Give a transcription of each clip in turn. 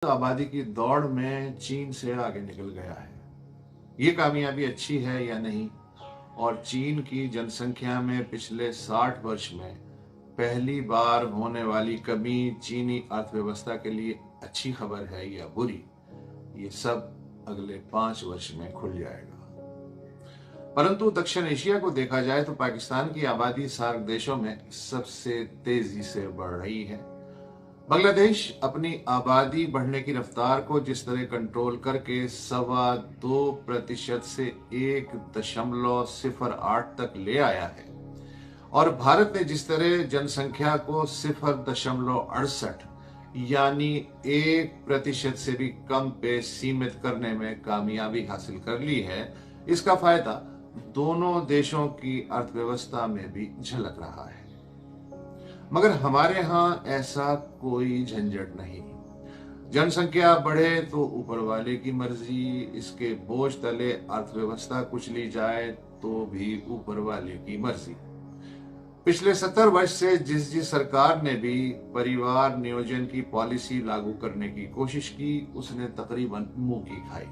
आबादी की दौड़ में चीन से आगे निकल गया है। ये कामयाबी अच्छी है या नहीं, और चीन की जनसंख्या में पिछले 60 वर्ष में पहली बार होने वाली कमी चीनी अर्थव्यवस्था के लिए अच्छी खबर है या बुरी, ये सब अगले 5 वर्ष में खुल जाएगा। परंतु दक्षिण एशिया को देखा जाए तो पाकिस्तान की आबादी सार्क देशों में सबसे तेजी से बढ़ रही है। बांग्लादेश अपनी आबादी बढ़ने की रफ्तार को जिस तरह कंट्रोल करके 2.25% से 1.08 तक ले आया है, और भारत ने जिस तरह जनसंख्या को 0.68 यानी 1% से भी कम पे सीमित करने में कामयाबी हासिल कर ली है, इसका फायदा दोनों देशों की अर्थव्यवस्था में भी झलक रहा है। मगर हमारे यहाँ ऐसा कोई झंझट नहीं। जनसंख्या बढ़े तो ऊपर वाले की मर्जी, इसके बोझ तले अर्थव्यवस्था कुचली जाए तो भी ऊपर वाले की मर्जी। पिछले 70 वर्ष से जिस सरकार ने भी परिवार नियोजन की पॉलिसी लागू करने की कोशिश की, उसने तकरीबन मुंह की खाई।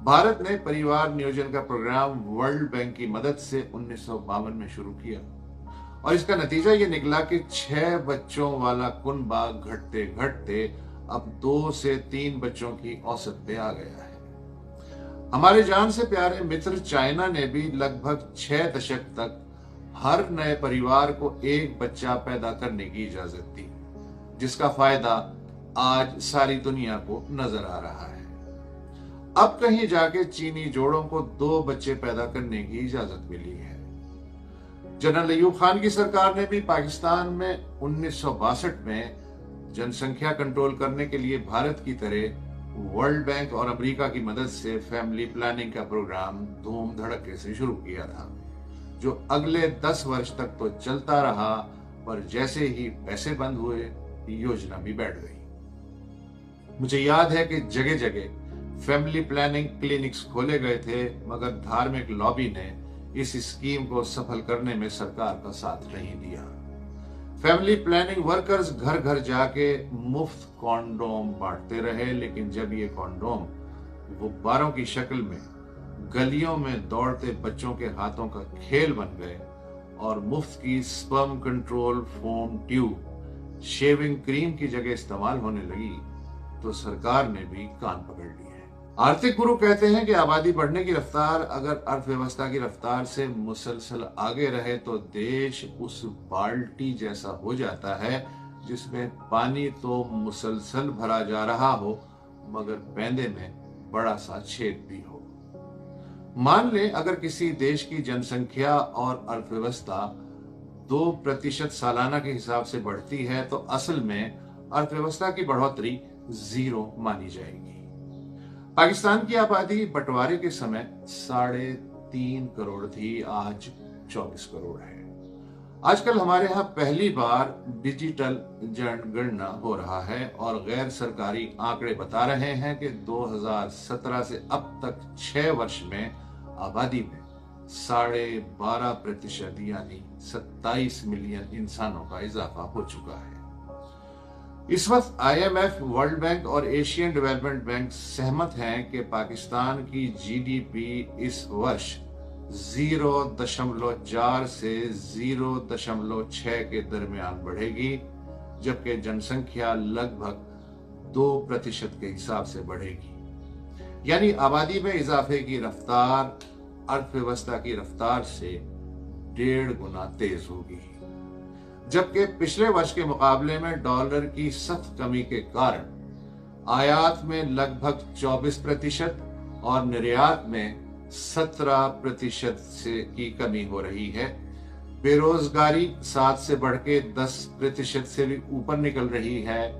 भारत ने परिवार नियोजन का प्रोग्राम वर्ल्ड बैंक की मदद से 1952 में शुरू किया, और इसका नतीजा ये निकला कि 6 बच्चों वाला कुनबा घटते घटते अब 2 से 3 बच्चों की औसत पे आ गया है। हमारे जान से प्यारे मित्र चाइना ने भी लगभग 6 दशक तक हर नए परिवार को एक बच्चा पैदा करने की इजाजत दी, जिसका फायदा आज सारी दुनिया को नजर आ रहा है। अब कहीं जाके चीनी जोड़ों को 2 बच्चे पैदा करने की इजाजत मिली है। जनरल अयूब खान की सरकार ने भी पाकिस्तान में 1962 में जनसंख्या कंट्रोल करने के लिए भारत की तरह वर्ल्ड बैंक और अमेरिका की मदद से फैमिली प्लानिंग का प्रोग्राम धूम धड़के से शुरू किया था, जो अगले 10 वर्ष तक तो चलता रहा, पर जैसे ही पैसे बंद हुए योजना भी बैठ गई। मुझे याद है कि जगह जगह फैमिली प्लानिंग क्लिनिक्स खोले गए थे, मगर धार्मिक लॉबी ने इस स्कीम को सफल करने में सरकार का साथ नहीं दिया। फैमिली प्लानिंग वर्कर्स घर घर जाके मुफ्त कॉन्डोम बांटते रहे, लेकिन जब ये कॉन्डोम गुब्बारों की शक्ल में गलियों में दौड़ते बच्चों के हाथों का खेल बन गए और मुफ्त की sperm control foam tube shaving cream की जगह इस्तेमाल होने लगी, तो सरकार ने भी कान पकड़ लिए। आर्थिक गुरु कहते हैं कि आबादी बढ़ने की रफ्तार अगर अर्थव्यवस्था की रफ्तार से मुसलसल आगे रहे तो देश उस बाल्टी जैसा हो जाता है जिसमें पानी तो मुसलसल भरा जा रहा हो, मगर पैंदे में बड़ा सा छेद भी हो। मान लें अगर किसी देश की जनसंख्या और अर्थव्यवस्था 2% सालाना के हिसाब से बढ़ती है, तो असल में अर्थव्यवस्था की बढ़ोतरी 0 मानी जाएगी। पाकिस्तान की आबादी बंटवारे के समय 3.5 करोड़ थी, आज 24 करोड़ है। आजकल हमारे यहाँ पहली बार डिजिटल जनगणना हो रहा है, और गैर सरकारी आंकड़े बता रहे हैं कि 2017 से अब तक 6 वर्ष में आबादी में 12.5% यानी 27 मिलियन इंसानों का इजाफा हो चुका है। इस वक्त IMF, वर्ल्ड बैंक और एशियन डेवलपमेंट बैंक सहमत हैं कि पाकिस्तान की GDP इस वर्ष 0.4 से 0.6 के दरमियान बढ़ेगी, जबकि जनसंख्या लगभग 2% के हिसाब से बढ़ेगी। यानी आबादी में इजाफे की रफ्तार अर्थव्यवस्था की रफ्तार से 1.5 गुना तेज होगी। जबकि पिछले वर्ष के मुकाबले में डॉलर की सख्त कमी के कारण आयात में लगभग 24% और निर्यात में 17% से की कमी हो रही है। बेरोजगारी 7 से बढ़ के 10% से भी ऊपर निकल रही है,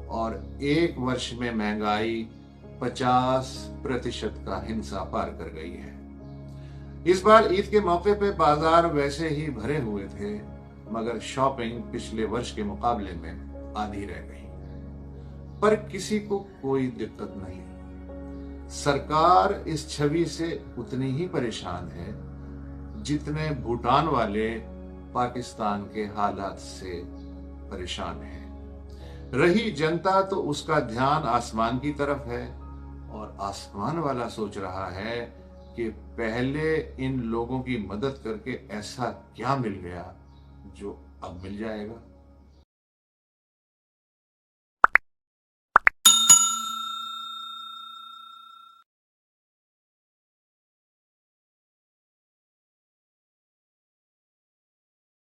और एक वर्ष में महंगाई 50% का हिंसा पार कर गई है। इस बार ईद के मौके पे बाजार वैसे ही भरे हुए थे, मगर शॉपिंग पिछले वर्ष के मुकाबले में आधी रह गई। पर किसी को कोई दिक्कत नहीं। सरकार इस छवि से उतनी ही परेशान है जितने भूटान वाले पाकिस्तान के हालात से परेशान हैं। रही जनता तो उसका ध्यान आसमान की तरफ है और आसमान वाला सोच रहा है कि पहले इन लोगों की मदद करके ऐसा क्या मिल गया जो अब मिल जाएगा।